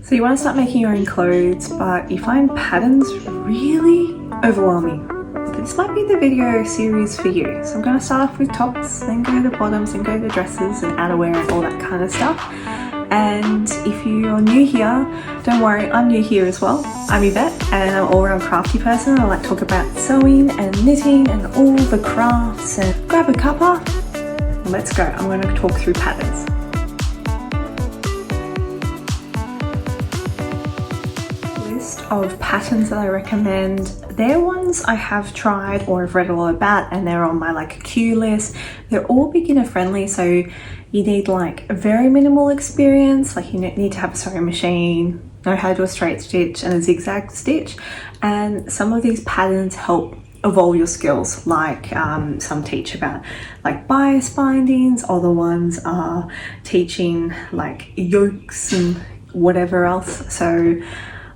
So you want to start making your own clothes, but you find patterns really overwhelming. This might be the video series for you. So I'm going to start off with tops, then go to bottoms, then go to dresses and outerwear and all that kind of stuff. And if you're new here, don't worry, I'm new here as well. I'm Yvette and I'm an all-round crafty person. I like to talk about sewing and knitting and all the crafts. And grab a cuppa and let's go. I'm going to talk through patterns. Of patterns that I recommend. They're ones I have tried or I've read a lot about, and they're on my like queue list. They're all beginner friendly, so you need like a very minimal experience. Like you need to have a sewing machine, know how to do a straight stitch and a zigzag stitch, and some of these patterns help evolve your skills. Like some teach about like bias bindings, other ones are teaching like yokes and whatever else. So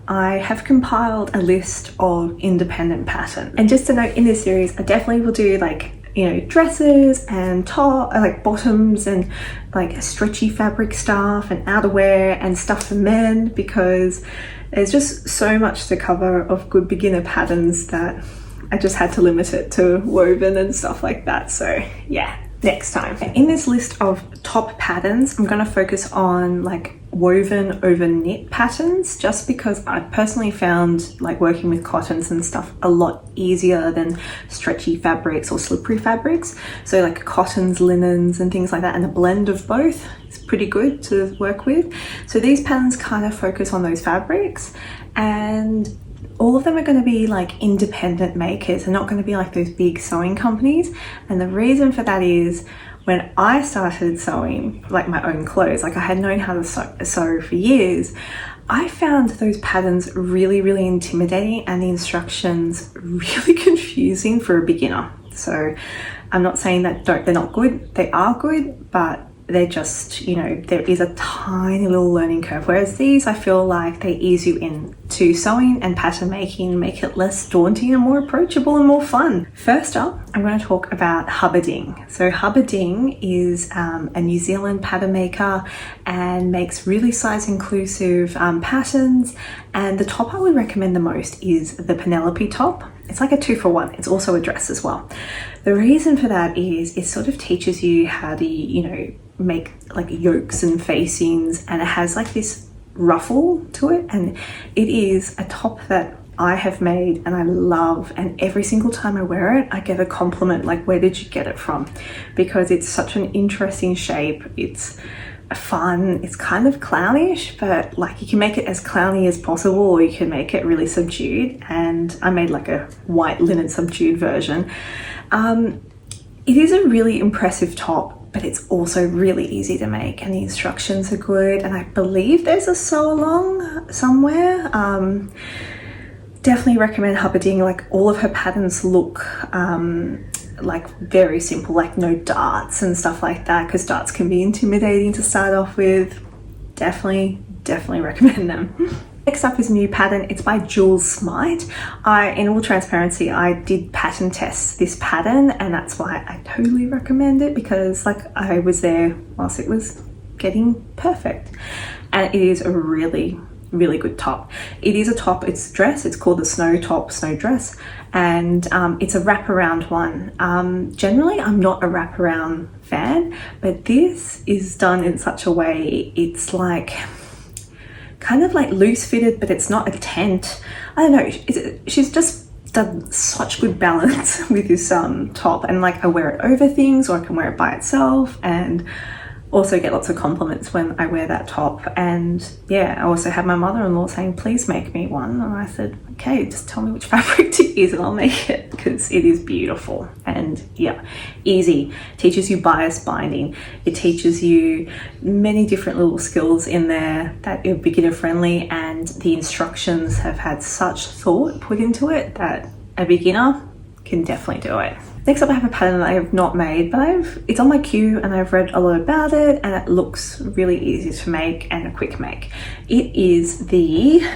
I have compiled a list of independent patterns. And just to note, in this series, I definitely will do like, you know, dresses and top, like bottoms and like stretchy fabric stuff and outerwear and stuff for men, because there's just so much to cover of good beginner patterns that I just had to limit it to woven and stuff like that. So yeah, next time. In this list of top patterns, I'm going to focus on like woven over knit patterns, just because I personally found like working with cottons and stuff a lot easier than stretchy fabrics or slippery fabrics. So like cottons, linens and things like that, and a blend of both is pretty good to work with. So these patterns kind of focus on those fabrics, and all of them are going to be like independent makers. They're not going to be like those big sewing companies. And the reason for that is when I started sewing like my own clothes, like I had known how to sew for years, I found those patterns really, really intimidating and the instructions really confusing for a beginner. So I'm not saying that they're not good. They are good, but they're just, you know, there is a tiny little learning curve. Whereas these, I feel like they ease you into sewing and pattern making, make it less daunting and more approachable and more fun. First up, I'm going to talk about Hubba Ding. So Hubba Ding is a New Zealand pattern maker and makes really size inclusive patterns. And the top I would recommend the most is the Penelope top. It's like a 2-for-1. It's also a dress as well. The reason for that is it sort of teaches you how to, you know, make like yokes and facings, and it has like this ruffle to it, and it is a top that I have made and I love, and every single time I wear it I get a compliment like, where did you get it from? Because it's such an interesting shape. It's fun, it's kind of clownish, but like you can make it as clowny as possible, or you can make it really subdued, and I made like a white linen subdued version. It is a really impressive top, but it's also really easy to make, and the instructions are good, and I believe there's a sew along somewhere. Definitely recommend Hubba Ding. Like all of her patterns look like very simple, like no darts and stuff like that, because darts can be intimidating to start off with. Definitely recommend them. Next up is a new pattern. It's by Jules Smit. In all transparency, I did pattern test this pattern, and that's why I totally recommend it, because like I was there whilst it was getting perfect. And it is a really good top. It is a top, it's a dress, it's called the snow top, snow dress, and it's a wraparound one. Generally I'm not a wraparound fan, but this is done in such a way, it's like kind of like loose fitted, but it's not a tent. I don't know, she's just done such good balance with this top, and like I wear it over things, or I can wear it by itself, and also get lots of compliments when I wear that top. And yeah, I also had my mother-in-law saying, please make me one, and I said, okay, just tell me which fabric to use and I'll make it, because it is beautiful. And yeah, easy. Teaches you bias binding, it teaches you many different little skills in there that are beginner friendly, and the instructions have had such thought put into it that a beginner can definitely do it. Next up, I have a pattern that I have not made, but it's on my queue and I've read a lot about it, and it looks really easy to make and a quick make. It is the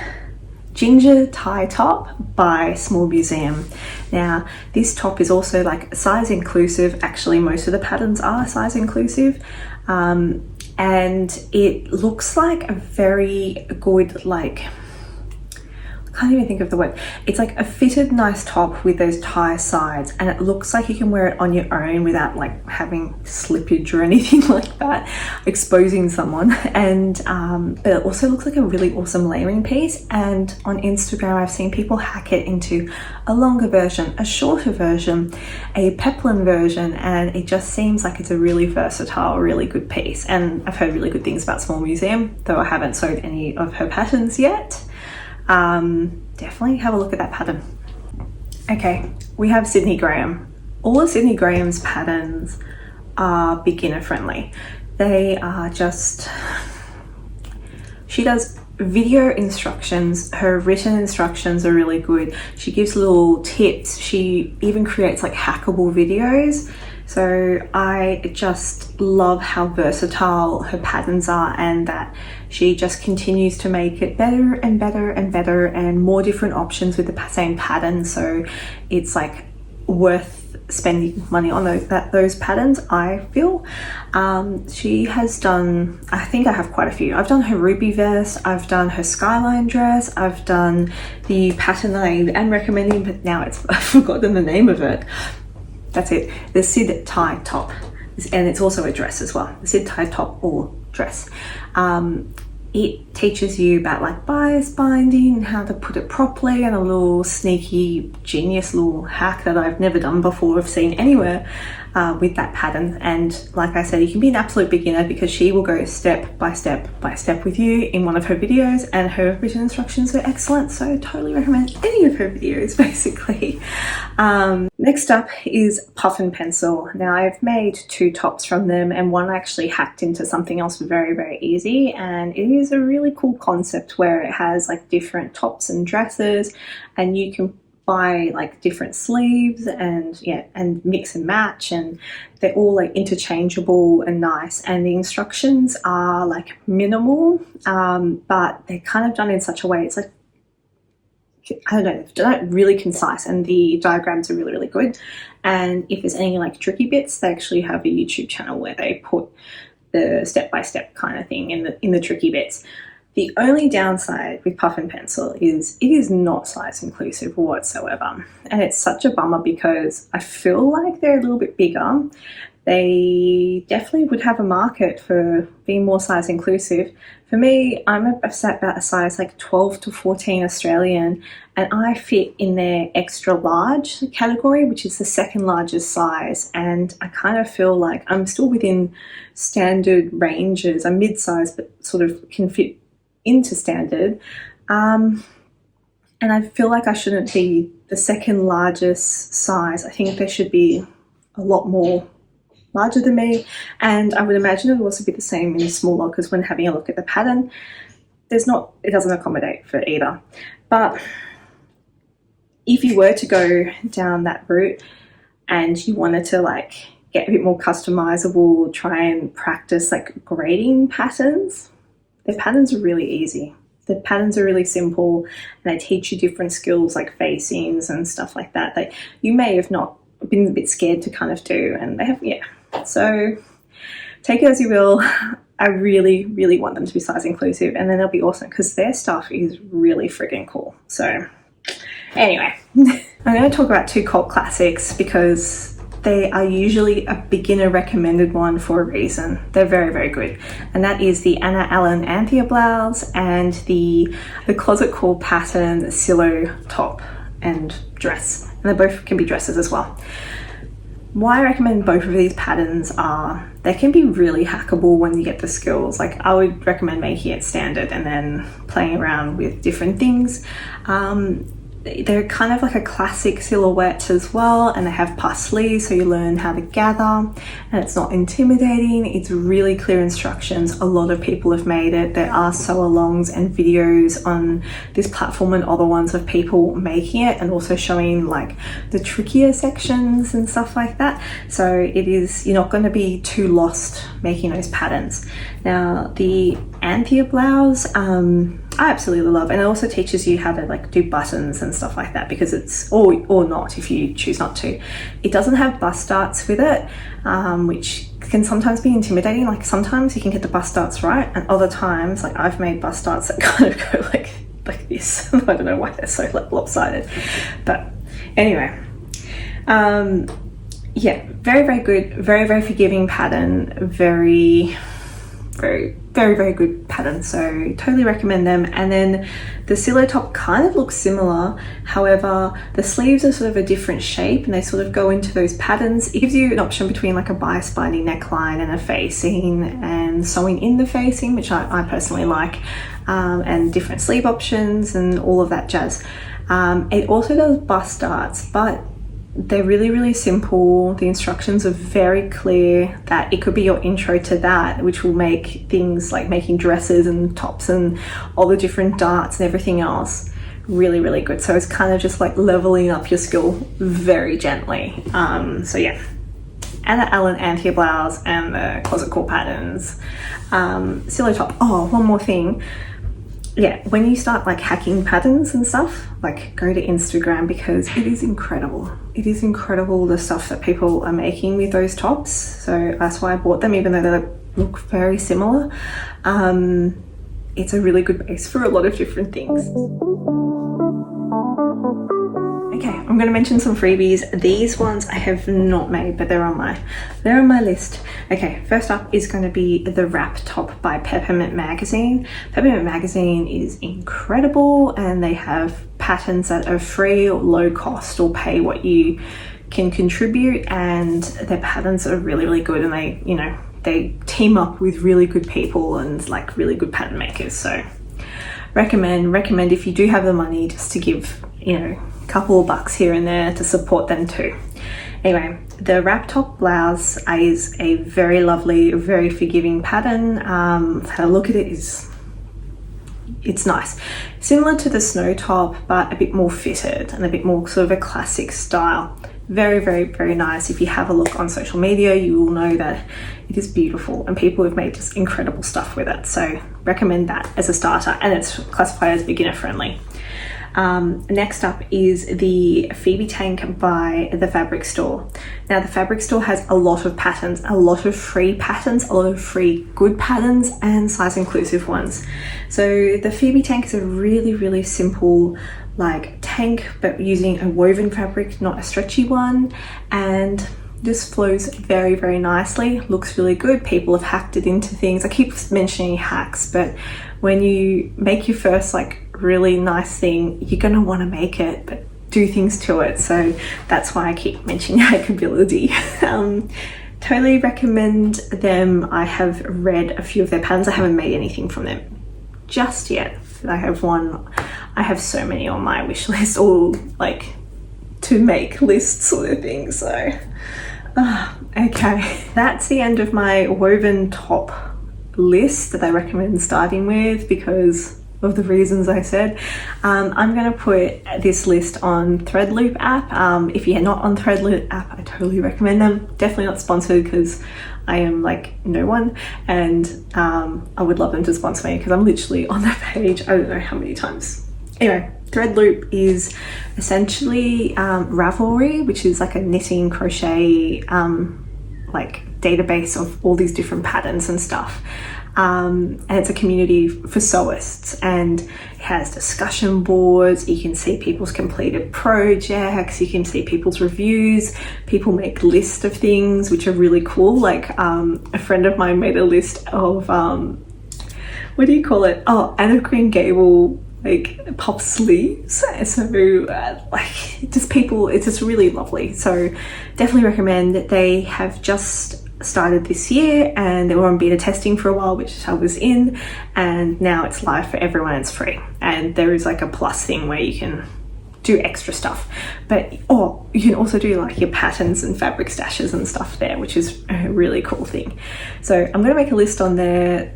Ginger Tie Top by Small Museum. Now, this top is also like size inclusive. Actually, most of the patterns are size inclusive. and it looks like a very good, like, I can't even think of the word. It's like a fitted nice top with those tie sides, and it looks like you can wear it on your own without like having slippage or anything like that, exposing someone. And but it also looks like a really awesome layering piece. And on Instagram I've seen people hack it into a longer version, a shorter version, a peplum version, and it just seems like it's a really versatile, really good piece. And I've heard really good things about Small Museum, though I haven't sewed any of her patterns yet. Definitely have a look at that pattern. Okay, we have Sydney Graham. All of Sydney Graham's patterns are beginner friendly. They are just, she does video instructions. Her written instructions are really good. She gives little tips. She even creates like hackable videos. So I just love how versatile her patterns are, and that she just continues to make it better and better and better, and more different options with the same pattern. So it's like worth spending money on those patterns, I feel. She has done, I think I have quite a few. I've done her ruby vest, I've done her skyline dress, I've done the pattern that I am recommending, but now I've forgotten the name of it. That's it, the Sid tie top, and it's also a dress as well, the Sid tie top or dress. It teaches you about like bias binding and how to put it properly, and a little sneaky genius little hack that I've never done before, I've seen anywhere with that pattern. And like I said, you can be an absolute beginner because she will go step by step by step with you in one of her videos, and her written instructions are excellent. So I totally recommend any of her videos basically. Next up is Puffin Pencil. Now I've made 2 tops from them, and one actually hacked into something else very, very easy, and it is a really cool concept where it has like different tops and dresses, and you can buy like different sleeves and and mix and match, and they're all like interchangeable and nice, and the instructions are like minimal, but they're kind of done in such a way, it's like, I don't know, they've done it really concise, and the diagrams are really, really good. And if there's any like tricky bits, they actually have a YouTube channel where they put the step-by-step kind of thing in the tricky bits. The only downside with Puffin Pencil is it is not size inclusive whatsoever, and it's such a bummer because I feel like they're a little bit bigger. They definitely would have a market for being more size inclusive. For me, I'm about a size like 12 to 14 Australian, and I fit in their extra large category, which is the second largest size. And I kind of feel like I'm still within standard ranges. I'm mid-size, but sort of can fit into standard. And I feel like I shouldn't be the second largest size. I think there should be a lot more larger than me, and I would imagine it would also be the same in smaller, because when having a look at the pattern, it doesn't accommodate for either. But if you were to go down that route and you wanted to like get a bit more customizable, try and practice like grading patterns, their patterns are really easy. The patterns are really simple, and they teach you different skills like facings and stuff like that that you may have not been a bit scared to kind of do, and they have, so take it as you will. I really, really want them to be size inclusive, and then they'll be awesome because their stuff is really friggin' cool. So anyway, I'm going to talk about 2 cult classics because they are usually a beginner recommended one for a reason. They're very, very good. And that is the Anna Allen Anthea blouse and the Closet Core pattern Silo top and dress. And they both can be dresses as well. Why I recommend both of these patterns are they can be really hackable when you get the skills. Like I would recommend making it standard and then playing around with different things. They're kind of like a classic silhouette as well, and they have puff sleeves so you learn how to gather, and it's not intimidating. It's really clear instructions. A lot of people have made it. There are sew-alongs and videos on this platform and other ones of people making it and also showing like the trickier sections and stuff like that. So you're not going to be too lost making those patterns. Now the Anthea blouse, I absolutely love, and it also teaches you how to like do buttons and stuff like that, because it's or not if you choose not to. It doesn't have bust darts with it, which can sometimes be intimidating. Like sometimes you can get the bust darts right, and other times, like I've made bust darts that kind of go like this. I don't know why they're so like lopsided, but anyway, yeah, very good, very forgiving pattern, very good pattern, so totally recommend them. And then the silo top kind of looks similar, however the sleeves are sort of a different shape and they sort of go into those patterns. It gives you an option between like a bias binding neckline and a facing and sewing in the facing, which I personally like, and different sleeve options and all of that jazz. It also does bust darts, but they're really simple. The instructions are very clear that it could be your intro to that, which will make things like making dresses and tops and all the different darts and everything else really good. So it's kind of just like leveling up your skill very gently. So yeah, and the Allen Anthea blouse and the closet core patterns, silo top. Oh, one more thing. Yeah, when you start like hacking patterns and stuff, like go to Instagram, because it is incredible. It is incredible the stuff that people are making with those tops. So that's why I bought them, even though they look very similar. It's a really good base for a lot of different things. Okay, I'm going to mention some freebies. These ones I have not made, but they're on my list. Okay, first up is going to be the wrap top by Peppermint Magazine. Peppermint Magazine is incredible, and they have patterns that are free or low cost or pay what you can contribute, and their patterns are really good, and they, you know, they team up with really good people and like really good pattern makers. So recommend if you do have the money, just to give, you know, a couple of bucks here and there to support them too. Anyway, the wrap top blouse is a very lovely, very forgiving pattern. Had a look at it, it's nice. Similar to the snow top, but a bit more fitted and a bit more sort of a classic style. Very nice. If you have a look on social media, you will know that it is beautiful and people have made just incredible stuff with it. So recommend that as a starter, and it's classified as beginner friendly. Next up is the Phoebe Tank by The Fabric Store. Now the Fabric Store has a lot of patterns, a lot of free patterns, a lot of free good patterns and size inclusive ones. So the Phoebe Tank is a really simple like tank, but using a woven fabric, not a stretchy one, and this flows very nicely, looks really good. People have hacked it into things. I keep mentioning hacks, but when you make your first like really nice thing, you're gonna want to make it, but do things to it. So that's why I keep mentioning hackability. Totally recommend them. I have read a few of their patterns. I haven't made anything from them just yet. I have so many on my wish list, all like to make list sort of thing. So okay, that's the end of my woven top list that I recommend starting with because of the reasons I said. I'm going to put this list on Threadloop app. If you're not on Threadloop app, I totally recommend them. Definitely not sponsored because I am like no one, and I would love them to sponsor me because I'm literally on that page I don't know how many times. Anyway, Threadloop is essentially Ravelry, which is like a knitting crochet like database of all these different patterns and stuff. And it's a community for sewists, and it has discussion boards. You can see people's completed projects, you can see people's reviews, people make lists of things which are really cool. Like a friend of mine made a list of what do you call it, Anne of Green Gable like pop sleeves. So like just people, it's just really lovely. So definitely recommend. They have just started this year and they were on beta testing for a while, which I was in, and now it's live for everyone. It's free, and there is like a plus thing where you can do extra stuff, but you can also do like your patterns and fabric stashes and stuff there, which is a really cool thing. So I'm going to make a list on there,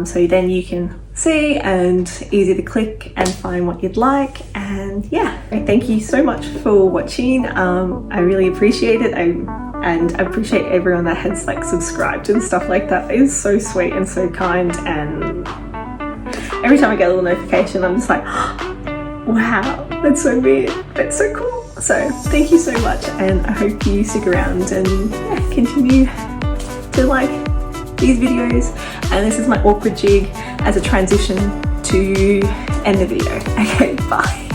so then you can see and easy to click and find what you'd like. And yeah, thank you so much for watching. I really appreciate it. And I appreciate everyone that has like subscribed and stuff like that. It is so sweet and so kind, and every time I get a little notification I'm just like, wow, that's so weird, that's so cool. So thank you so much, and I hope you stick around and continue to like these videos, and this is my awkward jig as a transition to end the video. Okay, bye.